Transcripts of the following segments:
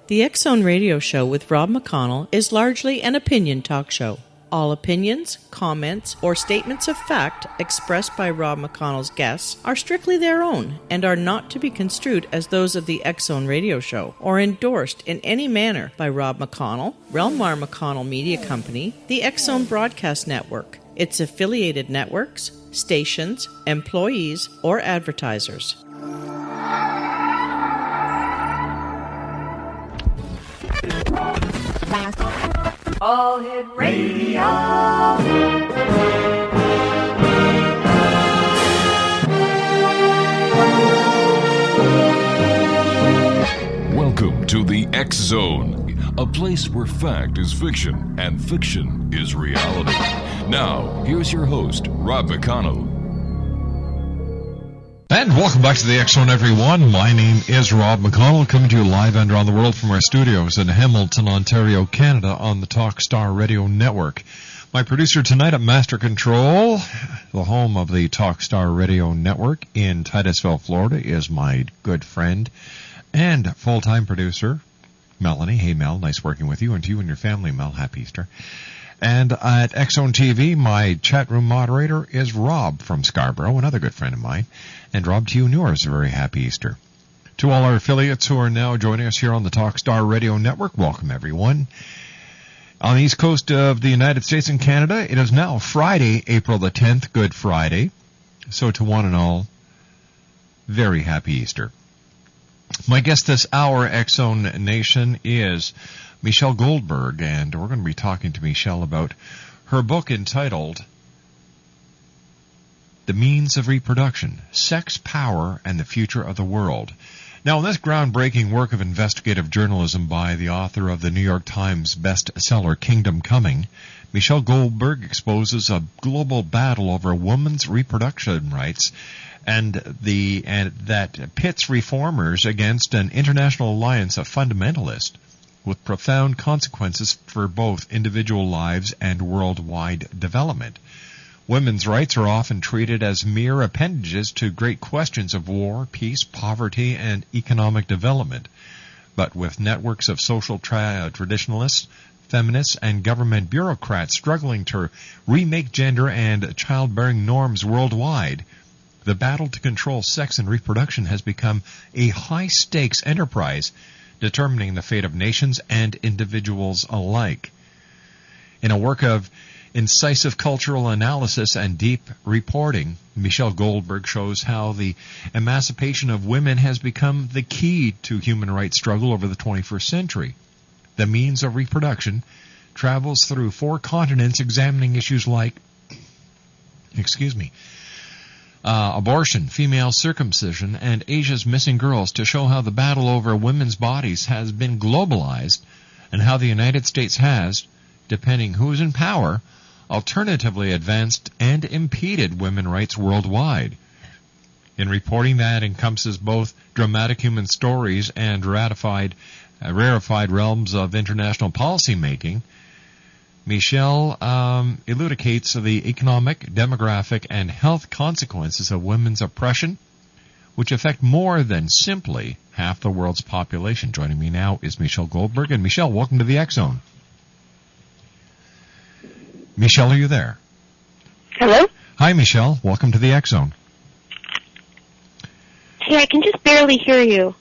The X Zone Radio Show with Rob McConnell is largely an opinion talk show. All opinions, comments, or statements of fact expressed by Rob McConnell's guests are strictly their own and are not to be construed as those of the X Zone Radio Show or endorsed in any manner by Rob McConnell, Relmar McConnell Media Company, the X Zone Broadcast Network, its affiliated networks, stations, employees, or advertisers. All Hit Radio. Welcome to the X Zone, a place where fact is fiction and fiction is reality. Now, here's your host, Rob McConnell. And welcome back to the X Zone, everyone. My name is Rob McConnell, coming to you live and around the world from our studios in Hamilton, Ontario, Canada, on the Talkstar Radio Network. My producer tonight at Master Control, the home of the Talkstar Radio Network in Titusville, Florida, is my good friend and full-time producer, Melanie. Hey, Mel, nice working with you, and to you and your family, Mel. Happy Easter. And at X Zone TV, my chat room moderator is Rob from Scarborough, another good friend of mine. And Rob, to you and yours, a very happy Easter. To all our affiliates who are now joining us here on the Talkstar Radio Network, welcome everyone. On the east coast of the United States and Canada, it is now Friday, April the 10th, Good Friday. So to one and all, very happy Easter. My guest this hour, X Zone Nation, is Michelle Goldberg, and we're going to be talking to Michelle about her book entitled The Means of Reproduction, Sex, Power, and the Future of the World. Now, in this groundbreaking work of investigative journalism by the author of the New York Times bestseller Kingdom Coming, Michelle Goldberg exposes a global battle over women's reproduction rights and that pits reformers against an international alliance of fundamentalists with profound consequences for both individual lives and worldwide development. Women's rights are often treated as mere appendages to great questions of war, peace, poverty, and economic development. But with networks of social traditionalists, feminists, and government bureaucrats struggling to remake gender and childbearing norms worldwide, the battle to control sex and reproduction has become a high-stakes enterprise, determining the fate of nations and individuals alike. In a work of incisive cultural analysis and deep reporting, Michelle Goldberg shows how the emancipation of women has become the key to human rights struggle over the 21st century. The Means of Reproduction travels through 4 continents, examining issues like, abortion, female circumcision, and Asia's missing girls to show how the battle over women's bodies has been globalized and how the United States has, depending who's in power, alternatively advanced and impeded women's rights worldwide. In reporting that encompasses both dramatic human stories and rarefied realms of international policy making, Michelle elucidates the economic, demographic, and health consequences of women's oppression, which affect more than simply half the world's population. Joining me now is Michelle Goldberg. And Michelle, welcome to the X Zone. Michelle, are you there? Hello? Hi, Michelle. Welcome to the X Zone. Hey, I can just barely hear you.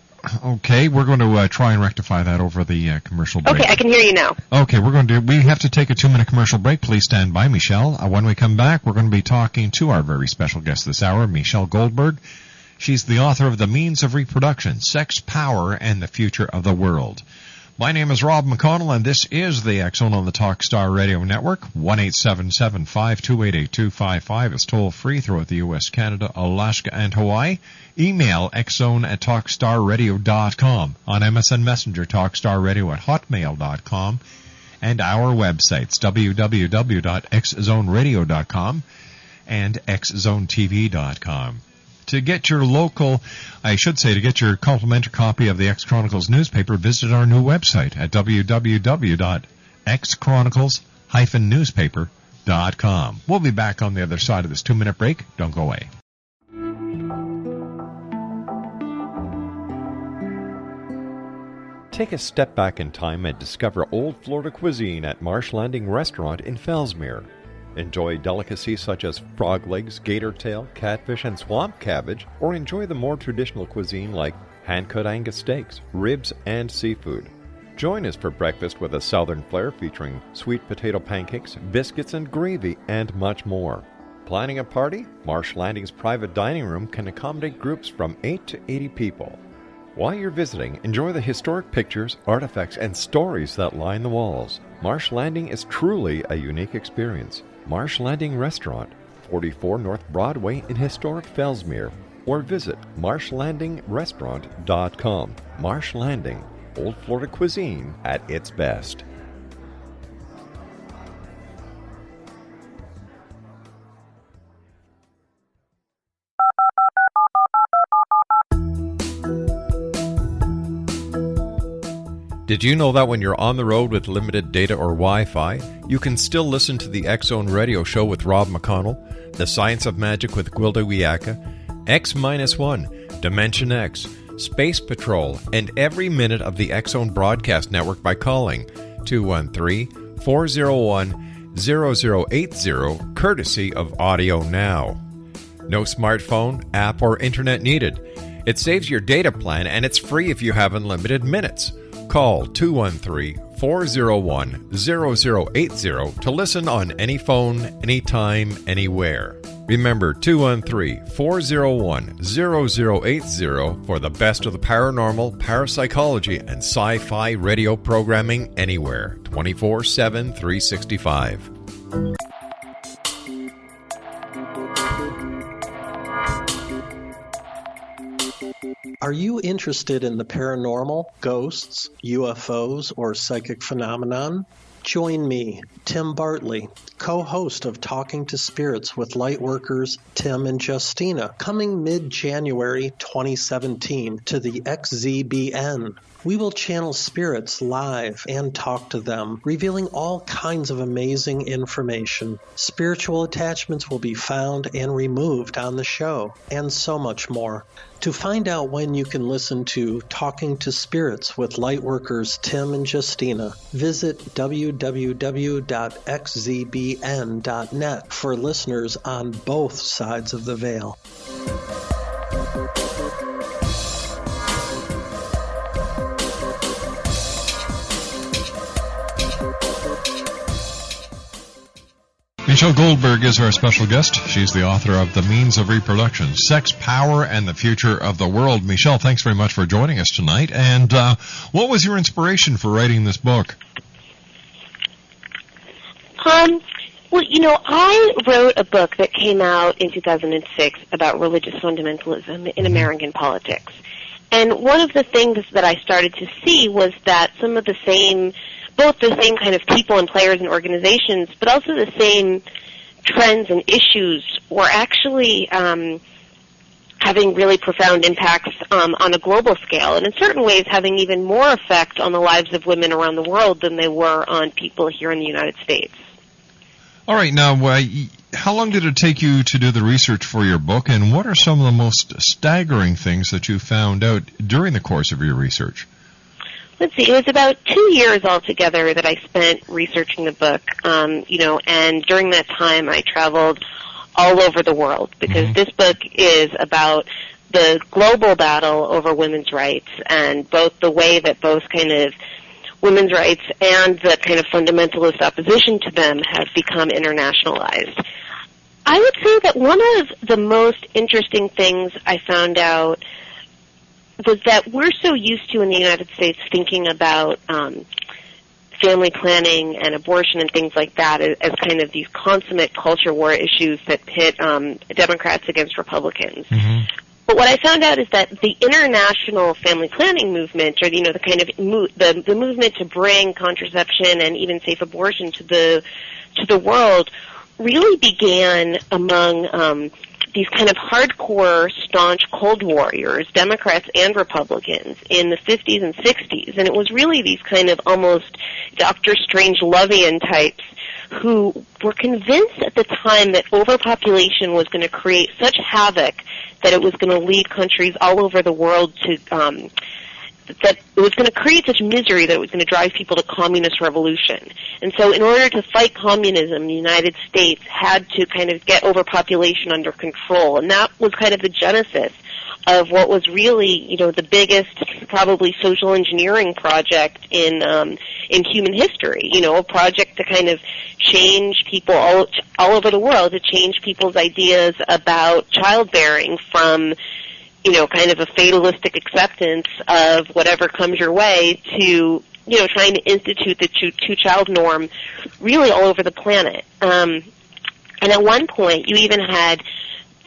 Okay, we're going to try and rectify that over the commercial break. Okay, I can hear you now. Okay, we have to take a 2-minute commercial break. Please stand by, Michelle. When we come back, we're going to be talking to our very special guest this hour, Michelle Goldberg. She's the author of The Means of Reproduction, Sex, Power, and the Future of the World. My name is Rob McConnell, and this is the X Zone on the Talkstar Radio Network. 1-877-528-8255 is toll-free throughout the U.S., Canada, Alaska, and Hawaii. Email xzone@talkstarradio.com. On MSN Messenger, talkstarradio@hotmail.com. And our websites, www.xzoneradio.com and xzonetv.com. To get your complimentary copy of the X Chronicles newspaper, visit our new website at www.xchronicles-newspaper.com. We'll be back on the other side of this 2-minute break. Don't go away. Take a step back in time and discover old Florida cuisine at Marsh Landing Restaurant in Fellsmere. Enjoy delicacies such as frog legs, gator tail, catfish, and swamp cabbage, or enjoy the more traditional cuisine like hand-cut Angus steaks, ribs, and seafood. Join us for breakfast with a southern flair featuring sweet potato pancakes, biscuits and gravy, and much more. Planning a party? Marsh Landing's private dining room can accommodate groups from 8 to 80 people. While you're visiting, enjoy the historic pictures, artifacts, and stories that line the walls. Marsh Landing is truly a unique experience. Marsh Landing Restaurant, 44 North Broadway in historic Fellsmere, or visit marshlandingrestaurant.com. Marsh Landing, old Florida cuisine at its best. Did you know that when you're on the road with limited data or Wi-Fi, you can still listen to the X-Zone Radio Show with Rob McConnell, The Science of Magic with Gwilda Wiyaka, X-1, Dimension X, Space Patrol, and every minute of the X-Zone broadcast network by calling 213-401-0080, courtesy of Audio Now. No smartphone, app, or internet needed. It saves your data plan, and it's free if you have unlimited minutes. Call 213-401-0080 to listen on any phone, anytime, anywhere. Remember 213-401-0080 for the best of the paranormal, parapsychology, and sci-fi radio programming anywhere, 24/7, 365. Are you interested in the paranormal, ghosts, UFOs, or psychic phenomenon? Join me, Tim Bartley, co-host of Talking to Spirits with Lightworkers Tim and Justina, coming mid-January 2017 to the XZBN. We will channel spirits live and talk to them, revealing all kinds of amazing information. Spiritual attachments will be found and removed on the show, and so much more. To find out when you can listen to Talking to Spirits with Lightworkers Tim and Justina, visit www.xzbn.net for listeners on both sides of the veil. Michelle Goldberg is our special guest. She's the author of The Means of Reproduction, Sex, Power, and the Future of the World. Michelle, thanks very much for joining us tonight. And what was your inspiration for writing this book? Well, I wrote a book that came out in 2006 about religious fundamentalism in American politics. And one of the things that I started to see was that some of the same, both the same kind of people and players and organizations, but also the same trends and issues were actually having really profound impacts on a global scale, and in certain ways having even more effect on the lives of women around the world than they were on people here in the United States. All right, now, how long did it take you to do the research for your book, and what are some of the most staggering things that you found out during the course of your research? Let's see, it was about 2 years altogether that I spent researching the book, and during that time I traveled all over the world, because this book is about the global battle over women's rights, and both the way that both kind of women's rights and the kind of fundamentalist opposition to them have become internationalized. I would say that one of the most interesting things I found out was that we're so used to in the United States thinking about family planning and abortion and things like that as kind of these consummate culture war issues that pit Democrats against Republicans. But what I found out is that the international family planning movement, or the kind of the movement to bring contraception and even safe abortion to the world, really began among these kind of hardcore, staunch Cold Warriors, Democrats and Republicans, in the 50s and 60s. And it was really these kind of almost Dr. Strange-Lovian types who were convinced at the time that overpopulation was going to create such havoc that it was going to lead countries all over the world to that it was going to create such misery that it was going to drive people to communist revolution. And so in order to fight communism, the United States had to kind of get overpopulation under control. And that was kind of the genesis of what was really, the biggest probably social engineering project in human history. A project to kind of change people all over the world, to change people's ideas about childbearing from, kind of a fatalistic acceptance of whatever comes your way to, trying to institute the two-child norm really all over the planet. And at one point, you even had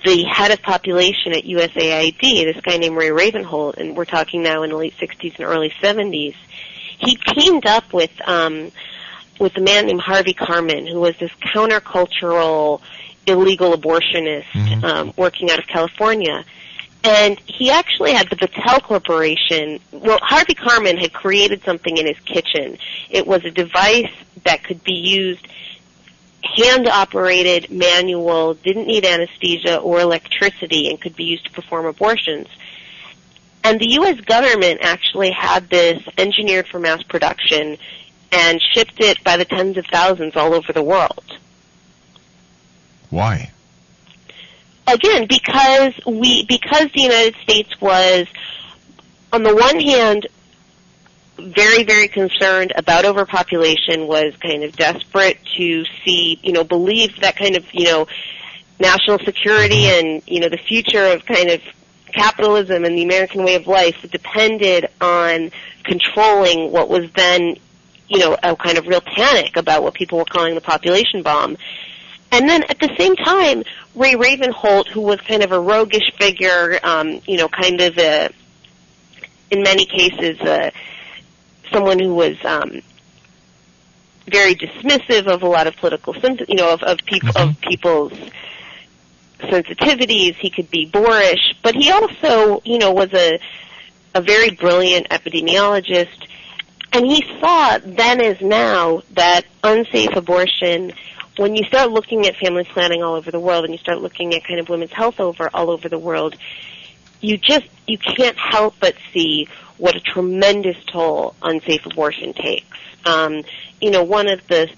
the head of population at USAID, this guy named Ray Ravenholt, and we're talking now in the late 60s and early 70s, he teamed up with a man named Harvey Karman, who was this countercultural, illegal abortionist working out of California. And he actually had the Battelle Corporation. Well, Harvey Karman had created something in his kitchen. It was a device that could be used, hand-operated, manual, didn't need anesthesia or electricity, and could be used to perform abortions. And the U.S. government actually had this engineered for mass production and shipped it by the tens of thousands all over the world. Why? Again, because the United States was, on the one hand, very, very concerned about overpopulation, was kind of desperate to see, believed that kind of, national security and, the future of kind of capitalism and the American way of life depended on controlling what was then, a kind of real panic about what people were calling the population bomb. And then at the same time, Ray Ravenholt, who was kind of a roguish figure, kind of in many cases, someone who was very dismissive of a lot of political symptoms, of people's sensitivities. He could be boorish, but he also, was a very brilliant epidemiologist, and he saw then as now that unsafe abortion, when you start looking at family planning all over the world and you start looking at kind of women's health all over the world, you can't help but see what a tremendous toll unsafe abortion takes. One of the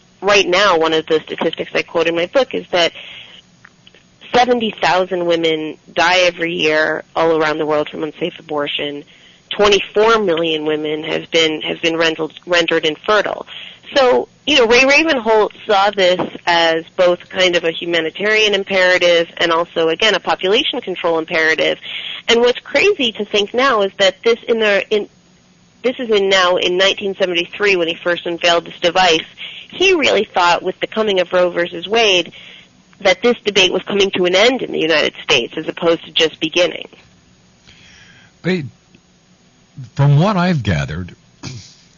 statistics I quote in my book is that 70,000 women die every year all around the world from unsafe abortion. 24 million women have been rendered infertile. So, Ray Ravenholt saw this as both kind of a humanitarian imperative and also, again, a population control imperative. And what's crazy to think now is that this is in 1973 when he first unveiled this device. He really thought with the coming of Roe versus Wade that this debate was coming to an end in the United States as opposed to just beginning. From what I've gathered,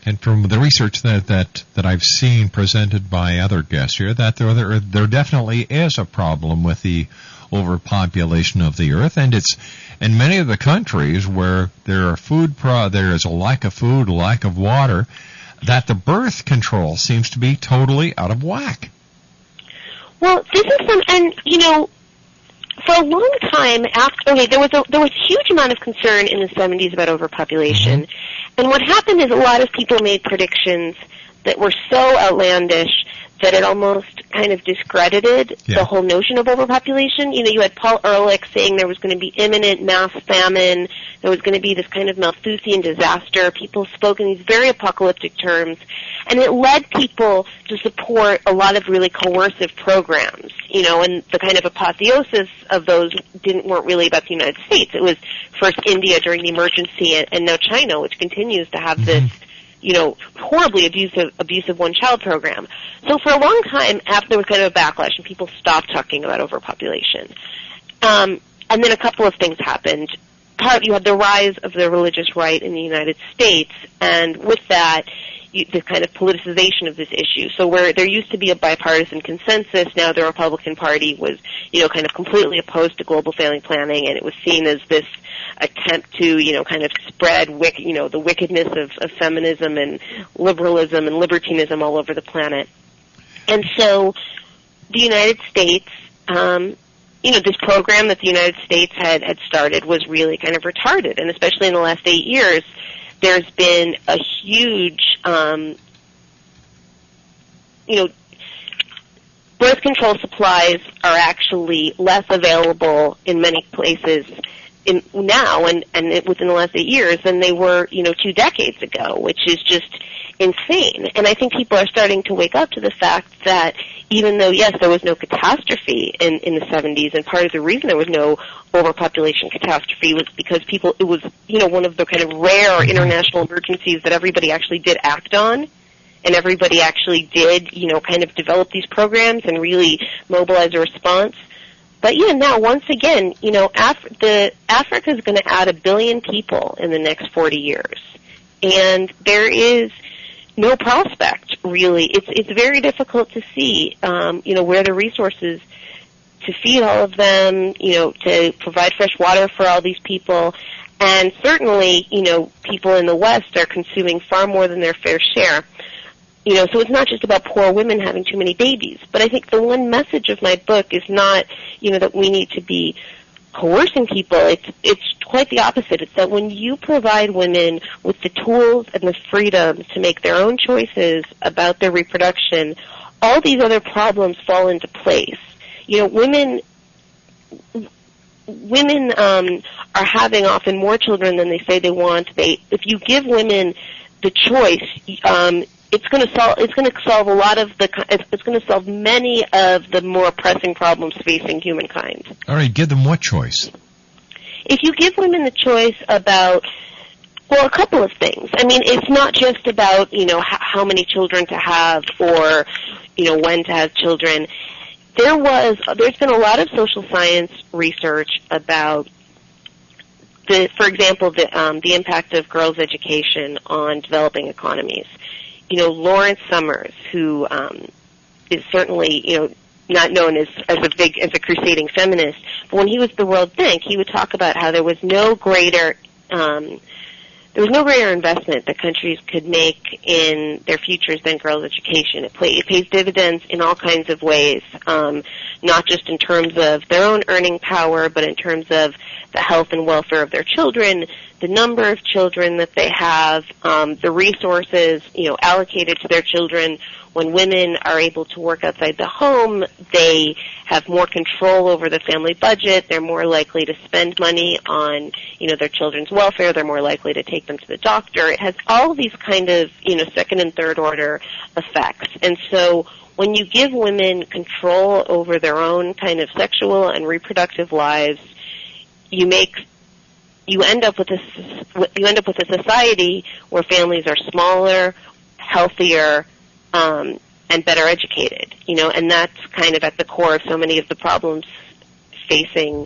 and from the research that I've seen presented by other guests here, that there definitely is a problem with the overpopulation of the earth, and it's in many of the countries where there is a lack of food, lack of water, that the birth control seems to be totally out of whack. Well, this is for a long time there was a huge amount of concern in the 70s about overpopulation. And what happened is a lot of people made predictions that were so outlandish that it almost kind of discredited the whole notion of overpopulation. You had Paul Ehrlich saying there was going to be imminent mass famine, there was going to be this kind of Malthusian disaster. People spoke in these very apocalyptic terms, and it led people to support a lot of really coercive programs, and the kind of apotheosis of those weren't really about the United States. It was first India during the emergency, and now China, which continues to have this horribly abusive one-child program. So for a long time, after there was kind of a backlash and people stopped talking about overpopulation. And then a couple of things happened. You had the rise of the religious right in the United States, and with that, the kind of politicization of this issue. So where there used to be a bipartisan consensus, now the Republican Party was, kind of completely opposed to global family planning, and it was seen as this attempt to, kind of spread, the wickedness of feminism and liberalism and libertinism all over the planet. And so the United States, this program that the United States had started was really kind of retarded, and especially in the last 8 years, there's been a huge, birth control supplies are actually less available in many places now and within the last 8 years than they were, 2 decades ago, which is just insane. And I think people are starting to wake up to the fact that even though, yes, there was no catastrophe in the 70s, and part of the reason there was no overpopulation catastrophe was because it was, one of the kind of rare international emergencies that everybody actually did act on. And everybody actually did, kind of develop these programs and really mobilize a response. But yeah, now once again, Africa is going to add 1 billion people in the next 40 years, and there is no prospect really. It's very difficult to see, where the resources to feed all of them, to provide fresh water for all these people, and certainly, people in the West are consuming far more than their fair share. So it's not just about poor women having too many babies. But I think the one message of my book is not, that we need to be coercing people. It's quite the opposite. It's that when you provide women with the tools and the freedom to make their own choices about their reproduction, all these other problems fall into place. Women are having often more children than they say they want. If you give women the choice, it's going to solve many of the more pressing problems facing humankind. All right, give them what choice? If you give women the choice about, a couple of things. I mean, it's not just about, how many children to have or, when to have children. There's been a lot of social science research about for example, the impact of girls' education on developing economies. Lawrence Summers, who is certainly, not known as a crusading feminist, but when he was at the World Bank, he would talk about how there was no greater investment that countries could make in their futures than girls' education. It pays dividends in all kinds of ways, not just in terms of their own earning power, but in terms of the health and welfare of their children, the number of children that they have, the resources, allocated to their children. When women are able to work outside the home, they have more control over the family budget. They're more likely to spend money on, their children's welfare. They're more likely to take them to the doctor. It has all these kind of, second and third order effects. And so when you give women control over their own kind of sexual and reproductive lives, you end up with a society where families are smaller, healthier, and better educated, and that's kind of at the core of so many of the problems facing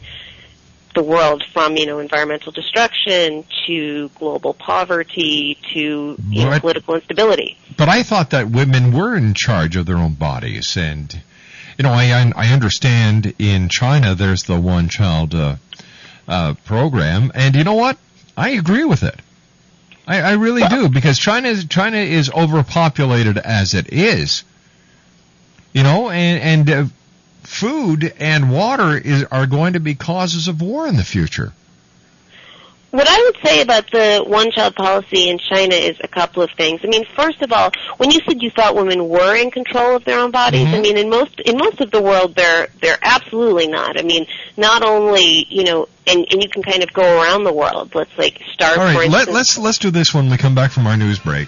the world, from, environmental destruction to global poverty to, political instability. But I thought that women were in charge of their own bodies, and, I understand in China there's the one-child program, and you know what? I agree with it. I really do, because China is overpopulated as it is, and food and water are going to be causes of war in the future. What I would say about the one-child policy in China is a couple of things. I mean, first of all, when you said you thought women were in control of their own bodies, I mean, in most of the world, they're absolutely not. I mean, not only, and you can kind of go around the world. Let's start. All right, for instance. let's do this when we come back from our news break.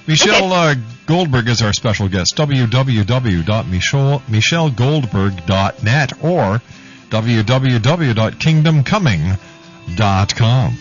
Michelle Goldberg is our special guest. www.michellegoldberg.net or www.kingdomcoming.com.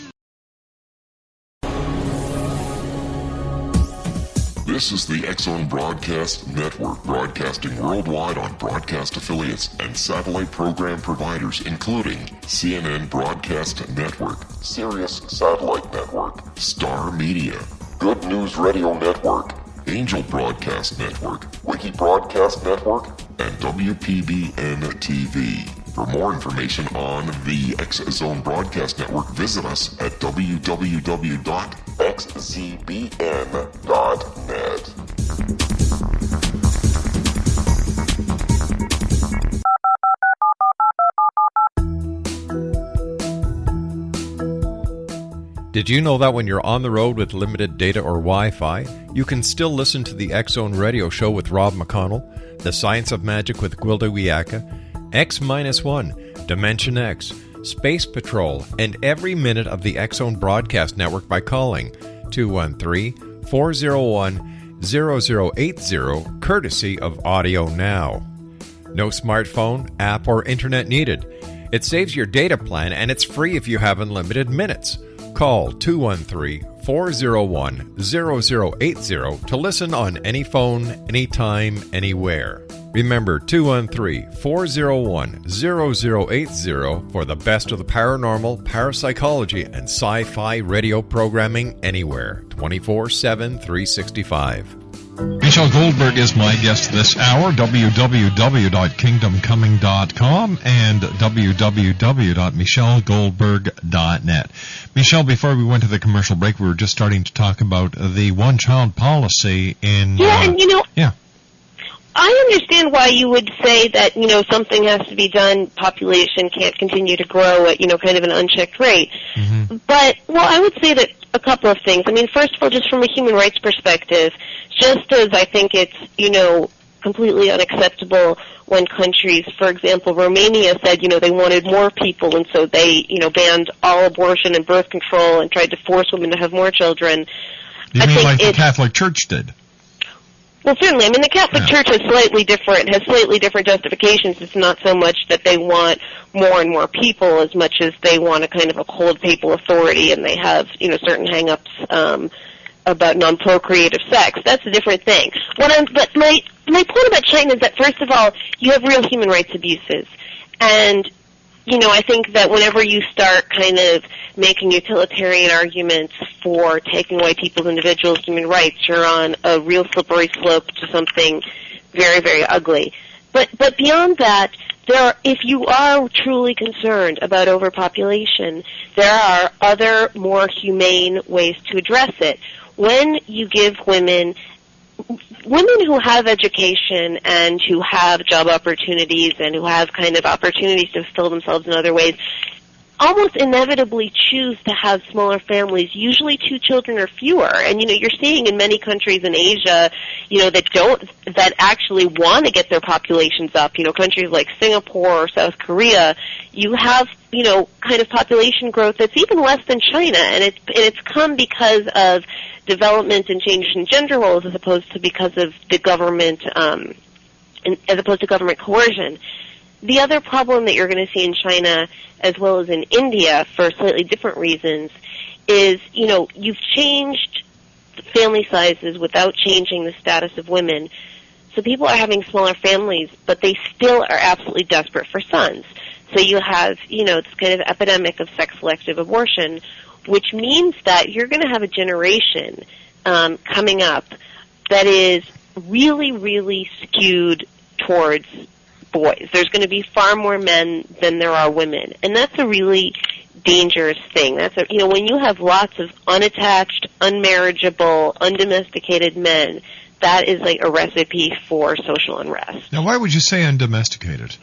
This is the X-Zone Broadcast Network, broadcasting worldwide on broadcast affiliates and satellite program providers, including CNN Broadcast Network, Sirius Satellite Network, Star Media, Good News Radio Network, Angel Broadcast Network, Wiki Broadcast Network, and WPBN TV. For more information on the X-Zone Broadcast Network, visit us at www.xzbn.net. Did Did you know that when you're on the road with limited data or Wi-Fi, you can still listen to the X-Zone Radio Show with Rob McConnell, The Science of Magic with Gwilda Wiyaka, X-1, Dimension X, Space Patrol, and every minute of the X-Zone Broadcast Network by calling 213-401-0080, courtesy of Audio Now. No smartphone, app, or internet needed. It saves your data plan, and it's free if you have unlimited minutes. Call 213-401-0080 to listen on any phone, anytime, anywhere. Remember, 213-401-0080 for the best of the paranormal, parapsychology, and sci-fi radio programming anywhere, 24/7, 365. Michelle Goldberg is my guest this hour, www.kingdomcoming.com and www.michellegoldberg.net. Michelle, before we went to the commercial break, we were just starting to talk about the one-child policy in... and Yeah. I understand why you would say that, something has to be done, population can't continue to grow at, kind of an unchecked rate. Mm-hmm. But, I would say that a couple of things. I mean, first of all, just from a human rights perspective, just as I think it's, completely unacceptable when countries, for example, Romania said, they wanted more people, and so they, banned all abortion and birth control and tried to force women to have more children. You mean like the Catholic Church did? Well, certainly. I mean, the Catholic Church has slightly different justifications. It's not so much that they want more and more people as much as they want to kind of uphold papal authority, and they have, certain hang-ups about non-procreative sex. That's a different thing. But my point about China is that, first of all, you have real human rights abuses. And, I think that whenever you start kind of making utilitarian arguments for taking away people's individual human rights, you're on a real slippery slope to something very, very ugly. But beyond that, if you are truly concerned about overpopulation, there are other more humane ways to address it. When you give women who have education and who have job opportunities and who have kind of opportunities to fulfill themselves in other ways, almost inevitably choose to have smaller families, usually 2 children or fewer. And, you're seeing in many countries in Asia, that actually want to get their populations up, countries like Singapore or South Korea, you have, kind of population growth that's even less than China. And it's come because of development and changes in gender roles as opposed to because of the government, as opposed to government coercion. The other problem that you're going to see in China, as well as in India, for slightly different reasons, is, you've changed family sizes without changing the status of women. So people are having smaller families, but they still are absolutely desperate for sons. So you have, this kind of epidemic of sex-selective abortion, which means that you're going to have a generation coming up that is really, really skewed towards boys. There's going to be far more men than there are women, and that's a really dangerous thing. That's when you have lots of unattached, unmarriageable, undomesticated men, that is like a recipe for social unrest. Now, why would you say undomesticated?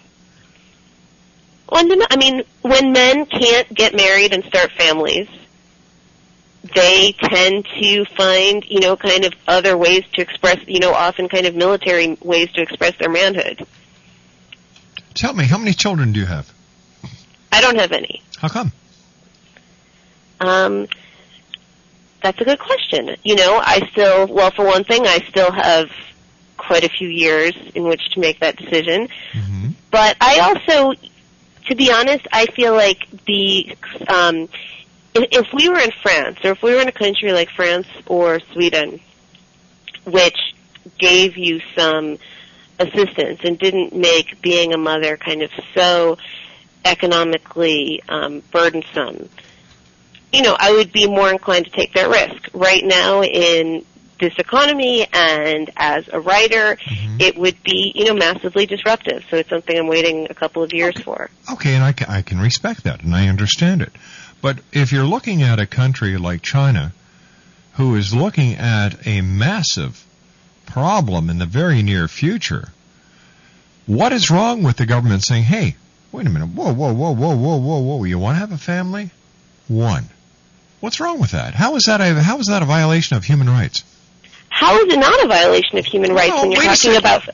I mean, when men can't get married and start families, they tend to find, kind of other ways to express, often kind of military ways to express their manhood. Tell me, how many children do you have? I don't have any. How come? That's a good question. For one thing, I still have quite a few years in which to make that decision. Mm-hmm. But I also, to be honest, I feel like if we were in France, or if we were in a country like France or Sweden, which gave you some assistance and didn't make being a mother kind of so economically burdensome, I would be more inclined to take that risk. Right now in this economy and as a writer, mm-hmm. it would be, massively disruptive. So it's something I'm waiting a couple of years for. Okay, and I can respect that, and I understand it. But if you're looking at a country like China, who is looking at a massive problem in the very near future, what is wrong with the government saying, hey, wait a minute, whoa, you want to have a family? 1. What's wrong with that? How is that a violation of human rights? How is it not a violation of human rights when you're talking about...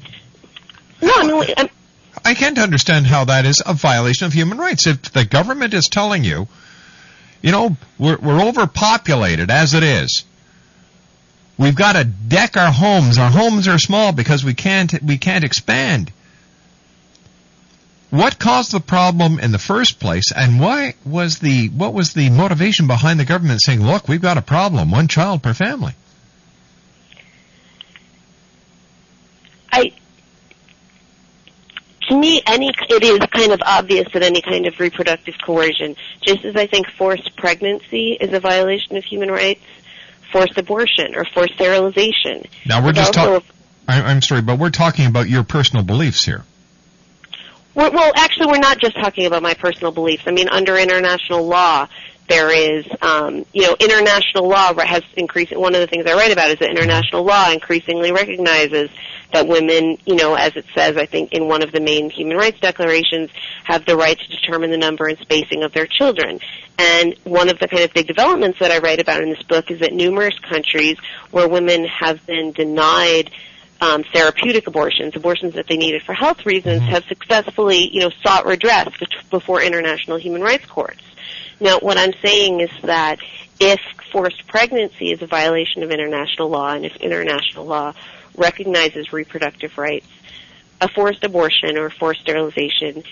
No, I mean... I can't understand how that is a violation of human rights. If the government is telling you, we're overpopulated as it is. We've got to deck our homes. Our homes are small because we can't expand. What caused the problem in the first place, and what was the motivation behind the government saying, look, we've got a problem, 1 child per family? To me, it is kind of obvious that any kind of reproductive coercion, just as I think forced pregnancy is a violation of human rights, forced abortion or forced sterilization. Now we're just talking. I'm sorry, but we're talking about your personal beliefs here. Well, actually, we're not just talking about my personal beliefs. I mean, under international law, there is, international law has increased. One of the things I write about is that international law increasingly recognizes that women, as it says, I think, in one of the main human rights declarations, have the right to determine the number and spacing of their children. And one of the kind of big developments that I write about in this book is that numerous countries where women have been denied therapeutic abortions that they needed for health reasons, have successfully, sought redress before international human rights courts. Now, what I'm saying is that if forced pregnancy is a violation of international law, and if international law recognizes reproductive rights, a forced abortion or forced sterilization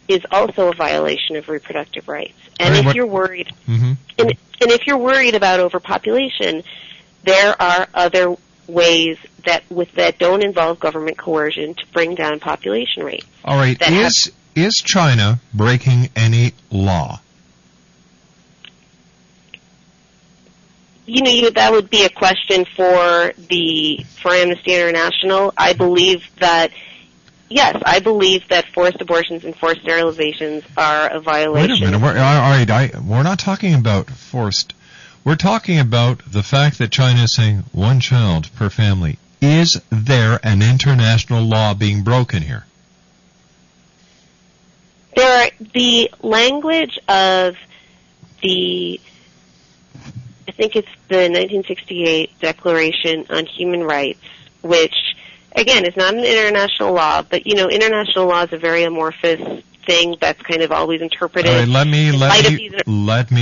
is also a violation of reproductive rights. And if you're worried, and if you're worried about overpopulation, there are other ways that don't involve government coercion to bring down population rates. All right. Is China breaking any law? That would be a question for Amnesty International. I believe that forced abortions and forced sterilizations are a violation. Wait a minute. We're not talking about forced. We're talking about the fact that China is saying 1 child per family. Is there an international law being broken here? The language of I think it's the 1968 Declaration on Human Rights, which, again, is not an international law, but, international law is a very amorphous thing that's kind of always interpreted. All right, let me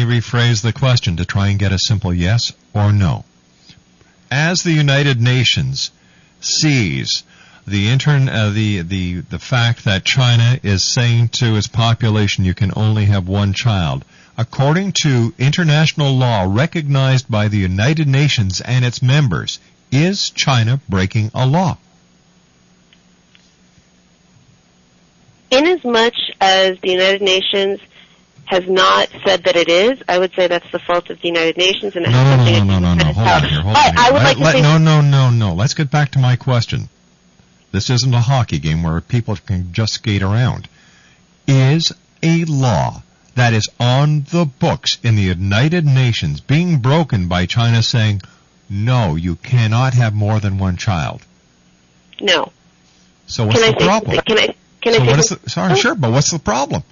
rephrase the question to try and get a simple yes or no. As the United Nations sees the fact that China is saying to its population you can only have 1 child, according to international law recognized by the United Nations and its members, is China breaking a law? Inasmuch as the United Nations has not said that it is, I would say that's the fault of the United Nations. And No. Hold on here. Let's get back to my question. This isn't a hockey game where people can just skate around. Is a law that is on the books in the United Nations being broken by China saying, no, you cannot have more than 1 child? No. So what's the problem? But what's the problem?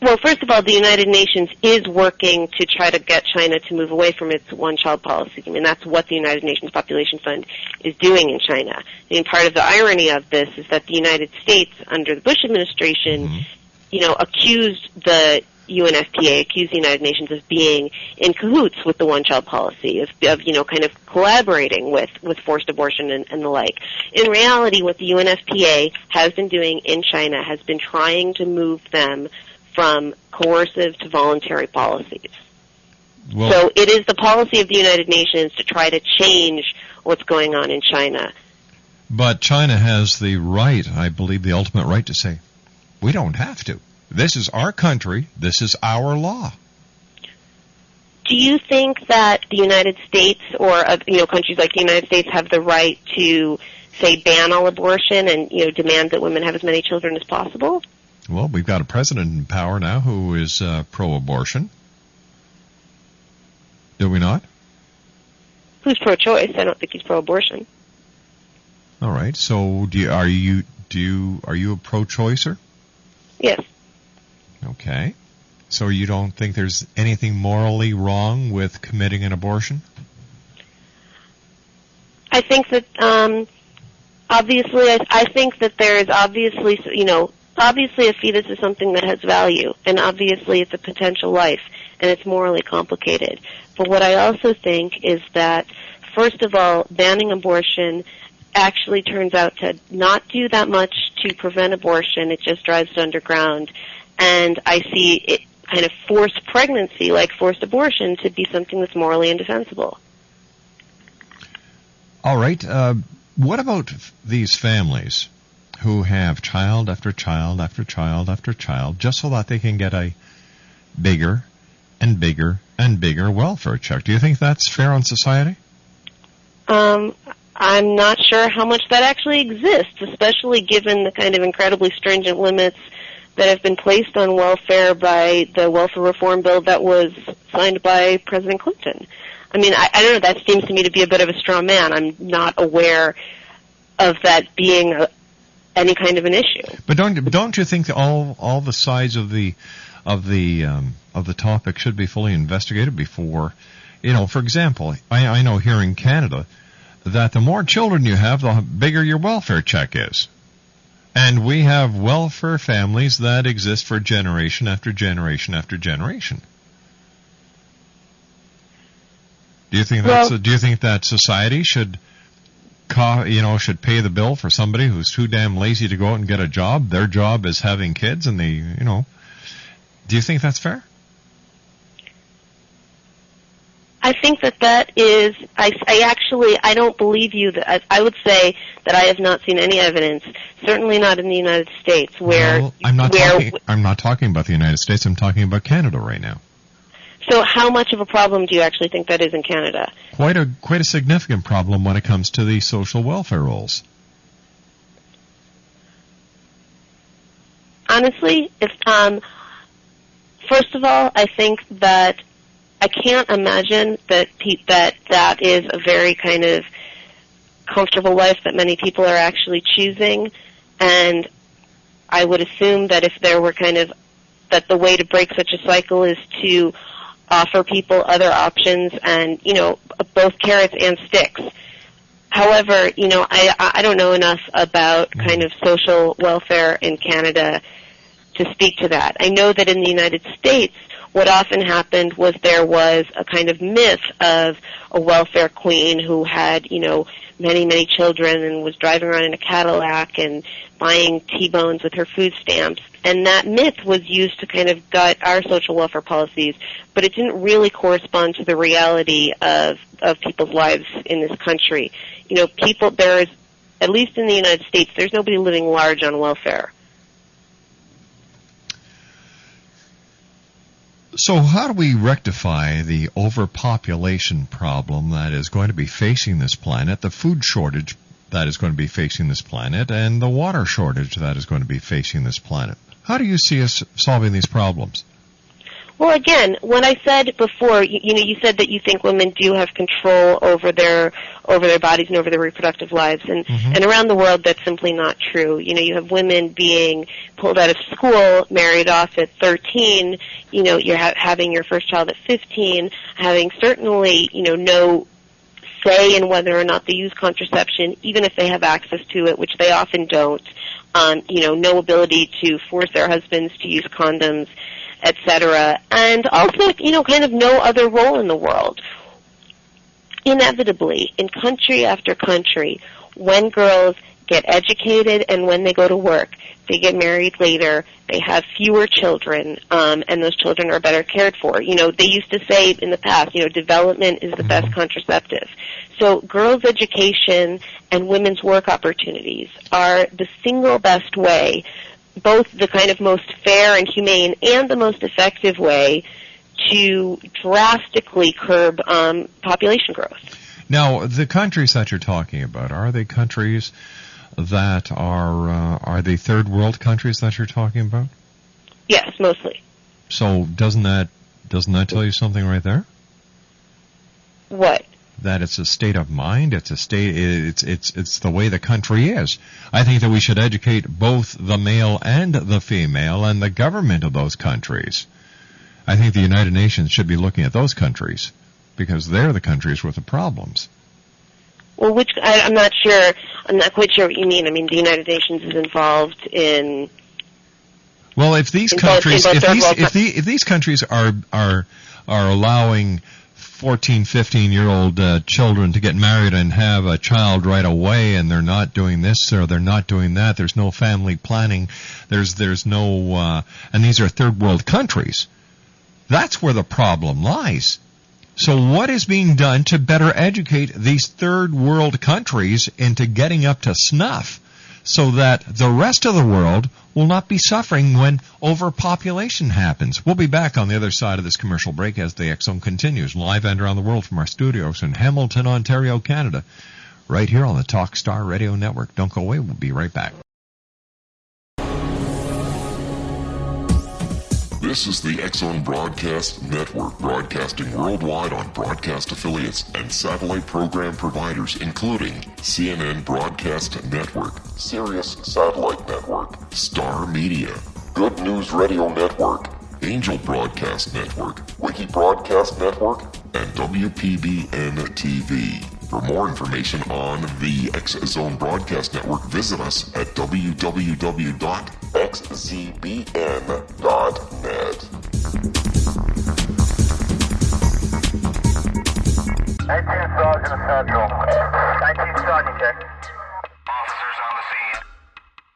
Well, first of all, the United Nations is working to try to get China to move away from its 1-child policy. I mean, that's what the United Nations Population Fund is doing in China. I mean, part of the irony of this is that the United States, under the Bush administration, accused the UNFPA, accused the United Nations of being in cahoots with the 1-child policy, of kind of collaborating with forced abortion and the like. In reality, what the UNFPA has been doing in China has been trying to move them from coercive to voluntary policies. Well, so it is the policy of the United Nations to try to change what's going on in China. But China has the right, I believe the ultimate right, to say, we don't have to. This is our country. This is our law. Do you think that the United States or countries like the United States have the right to, say, ban all abortion and demand that women have as many children as possible? Well, we've got a president in power now who is pro-abortion. Do we not? Who's pro-choice? I don't think he's pro-abortion. All right. So, are you a pro-choicer? Yes. Okay. So you don't think there's anything morally wrong with committing an abortion? I think that obviously, I think that there is obviously a fetus is something that has value, and obviously it's a potential life, and it's morally complicated. But what I also think is that, first of all, banning abortion actually turns out to not do that much to prevent abortion. It just drives it underground. And I see it kind of forced pregnancy, like forced abortion, to be something that's morally indefensible. All right. What about these families who have child after child after child after child just so that they can get a bigger and bigger and bigger welfare check? Do you think that's fair on society? I'm not sure how much that actually exists, especially given the kind of incredibly stringent limits that have been placed on welfare by the welfare reform bill that was signed by President Clinton. I mean, I don't know, that seems to me to be a bit of a straw man. I'm not aware of that being any kind of an issue. But don't you think that all the sides of the topic should be fully investigated before, for example, I know here in Canada that the more children you have, the bigger your welfare check is. And we have welfare families that exist for generation after generation after generation. Do you think that society should pay the bill for somebody who's too damn lazy to go out and get a job? Their job is having kids, and do you think that's fair? I think that is, I don't believe you. I would say that I have not seen any evidence, certainly not in the United States, where... Well, I'm not talking about the United States, I'm talking about Canada right now. So how much of a problem do you actually think that is in Canada? Quite a significant problem when it comes to the social welfare rolls. Honestly, first of all, I think that I can't imagine that is a very kind of comfortable life that many people are actually choosing, and I would assume that if there were that the way to break such a cycle is to offer people other options and, both carrots and sticks. However, I don't know enough about kind of social welfare in Canada to speak to that. I know that in the United States, what often happened was there was a kind of myth of a welfare queen who had, many, many children and was driving around in a Cadillac and buying T-bones with her food stamps. And that myth was used to kind of gut our social welfare policies, but it didn't really correspond to the reality of people's lives in this country. There is, at least in the United States, there's nobody living large on welfare. So how do we rectify the overpopulation problem that is going to be facing this planet, the food shortage that is going to be facing this planet, and the water shortage that is going to be facing this planet? How do you see us solving these problems? Well, again, when I said before, you said that you think women do have control over their bodies and over their reproductive lives, and around the world that's simply not true. You have women being pulled out of school, married off at 13. You're having your first child at 15, having certainly no say in whether or not they use contraception, even if they have access to it, which they often don't. No ability to force their husbands to use condoms, etc., and also, kind of no other role in the world. Inevitably, in country after country, when girls get educated and when they go to work, they get married later, they have fewer children, and those children are better cared for. They used to say in the past, development is the best contraceptive. So girls' education and women's work opportunities are the single best way, both the kind of most fair and humane and the most effective way to drastically curb population growth. Now, the countries that you're talking about, are they countries that are they third world countries that you're talking about? Yes, mostly. So doesn't that tell you something right there? What? That it's a state of mind, it's the way the country is. I think that we should educate both the male and the female and the government of those countries I think the United Nations should be looking at those countries because they're the countries with the problems. Well, I'm not sure. I'm not quite sure what you mean. I mean, the United Nations is involved in. Well, if these countries, if these countries are allowing 14, 15-year-old children to get married and have a child right away, and they're not doing this or they're not doing that, there's no family planning, there's no, and these are third world countries. That's where the problem lies. So what is being done to better educate these third world countries into getting up to snuff so that the rest of the world will not be suffering when overpopulation happens? We'll be back on the other side of this commercial break as the X Zone continues, live and around the world from our studios in Hamilton, Ontario, Canada, right here on the Talkstar Radio Network. Don't go away. We'll be right back. This is the X Zone Broadcast Network, broadcasting worldwide on broadcast affiliates and satellite program providers, including CNN Broadcast Network, Sirius Satellite Network, Star Media, Good News Radio Network, Angel Broadcast Network, Wiki Broadcast Network, and WPBN TV. For more information on the X Zone Broadcast Network, visit us at www.xzbn.net. 19 Sergeant Central. 19 Sergeant, check. Officers on the scene.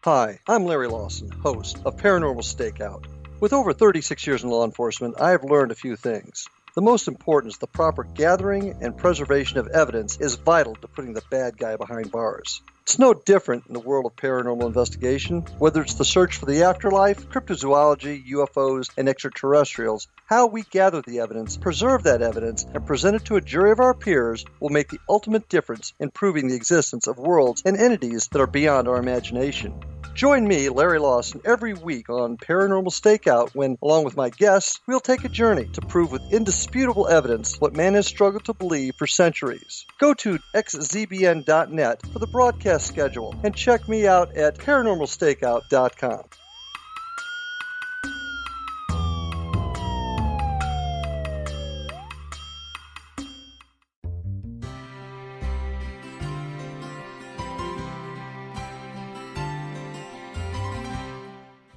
Hi, I'm Larry Lawson, host of Paranormal Stakeout. With over 36 years in law enforcement, I have learned a few things. The most important is the proper gathering and preservation of evidence is vital to putting the bad guy behind bars. It's no different in the world of paranormal investigation. Whether it's the search for the afterlife, cryptozoology, UFOs, and extraterrestrials, how we gather the evidence, preserve that evidence, and present it to a jury of our peers will make the ultimate difference in proving the existence of worlds and entities that are beyond our imagination. Join me, Larry Lawson, every week on Paranormal Stakeout when, along with my guests, we'll take a journey to prove with indisputable evidence what man has struggled to believe for centuries. Go to xzbn.net for the broadcast schedule and check me out at paranormalstakeout.com.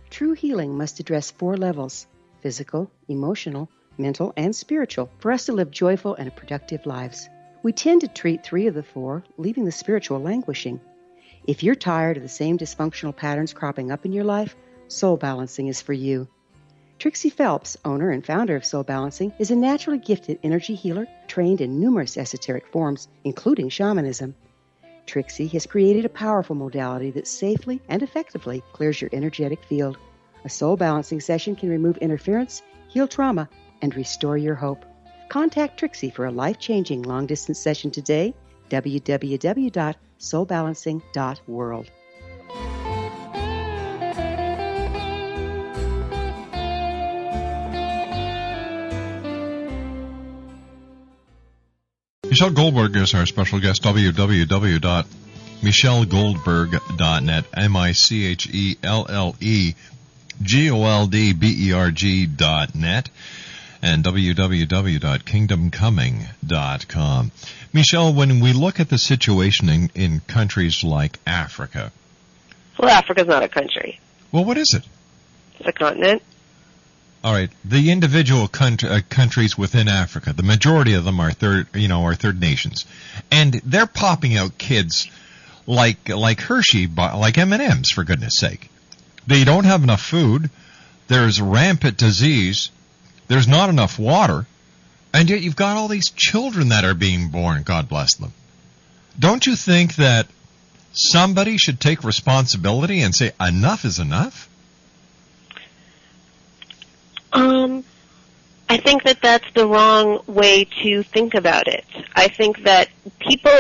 True healing must address 4 levels: physical, emotional, mental, and spiritual, for us to live joyful and productive lives. We tend to treat 3 of the 4, leaving the spiritual languishing. If you're tired of the same dysfunctional patterns cropping up in your life, Soul Balancing is for you. Trixie Phelps, owner and founder of Soul Balancing, is a naturally gifted energy healer trained in numerous esoteric forms, including shamanism. Trixie has created a powerful modality that safely and effectively clears your energetic field. A soul balancing session can remove interference, heal trauma, and restore your hope. Contact Trixie for a life-changing long-distance session today, www.soulbalancing.world. Michelle Goldberg is our special guest, www.michellegoldberg.net, MichelleGoldberg.net, and www.kingdomcoming.com. Michelle, when we look at the situation in countries like Africa... Well, Africa's not a country. Well, what is it? It's a continent. All right, the individual countries within Africa, the majority of them are third nations, and they're popping out kids like Hershey, like M&Ms, for goodness sake. They don't have enough food. There's rampant disease. There's not enough water, and yet you've got all these children that are being born. God bless them. Don't you think that somebody should take responsibility and say enough is enough? I think that that's the wrong way to think about it. I think that people,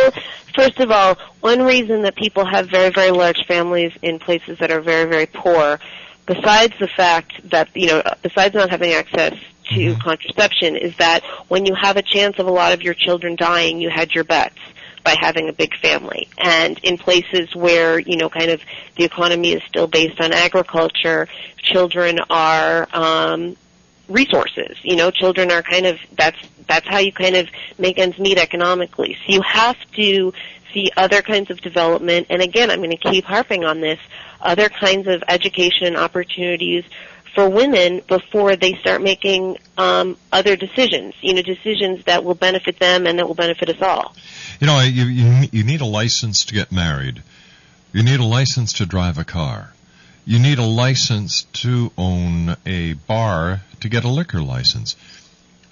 first of all, one reason that people have very, very large families in places that are very, very poor, besides the fact that, besides not having access to contraception, is that when you have a chance of a lot of your children dying, you had your bets by having a big family. And in places where, kind of the economy is still based on agriculture, children are, resources. Children are that's how you kind of make ends meet economically. So you have to see other kinds of development, and again, I'm going to keep harping on this, other kinds of education opportunities for women before they start making other decisions, decisions that will benefit them and that will benefit us all. You need a license to get married. You need a license to drive a car. You need a license to own a bar to get a liquor license.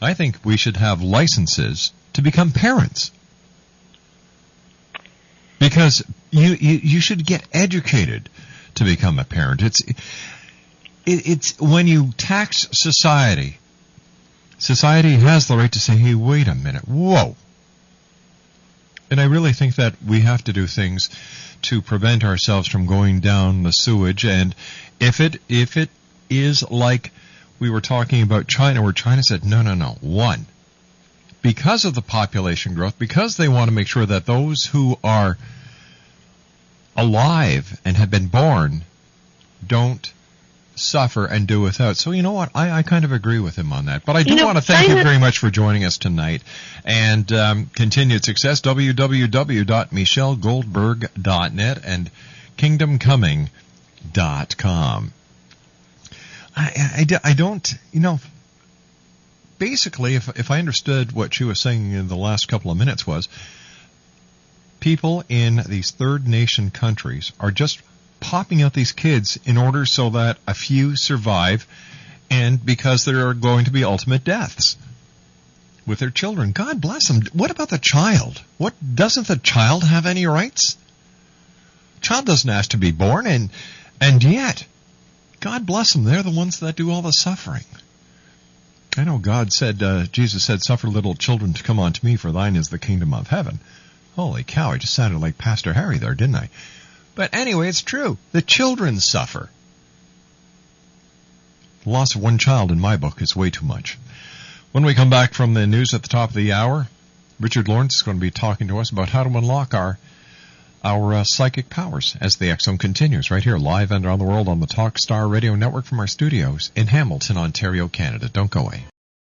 I think we should have licenses to become parents. Because you should get educated to become a parent. It's when you tax society has the right to say, hey, wait a minute, whoa. And I really think that we have to do things to prevent ourselves from going down the sewage. And if it is like we were talking about China, where China said, no. One, because of the population growth, because they want to make sure that those who are alive and have been born don't suffer and do without. So you know what? I kind of agree with him on that. But I do want to thank you very much for joining us tonight. And continued success, www.michellegoldberg.net and kingdomcoming.com. I don't, basically, if I understood what she was saying in the last couple of minutes was, people in these third nation countries are just popping out these kids in order so that a few survive, and because there are going to be ultimate deaths with their children. God bless them. What about the child? Doesn't the child have any rights? Child doesn't ask to be born, and yet, God bless them. They're the ones that do all the suffering. I know God said, Jesus said, suffer little children to come unto me, for thine is the kingdom of heaven. Holy cow, I just sounded like Pastor Harry there, didn't I? But anyway, it's true. The children suffer. The loss of one child in my book is way too much. When we come back from the news at the top of the hour, Richard Lawrence is going to be talking to us about how to unlock our psychic powers as the X Zone continues right here live and around the world on the Talkstar Radio Network from our studios in Hamilton, Ontario, Canada. Don't go away.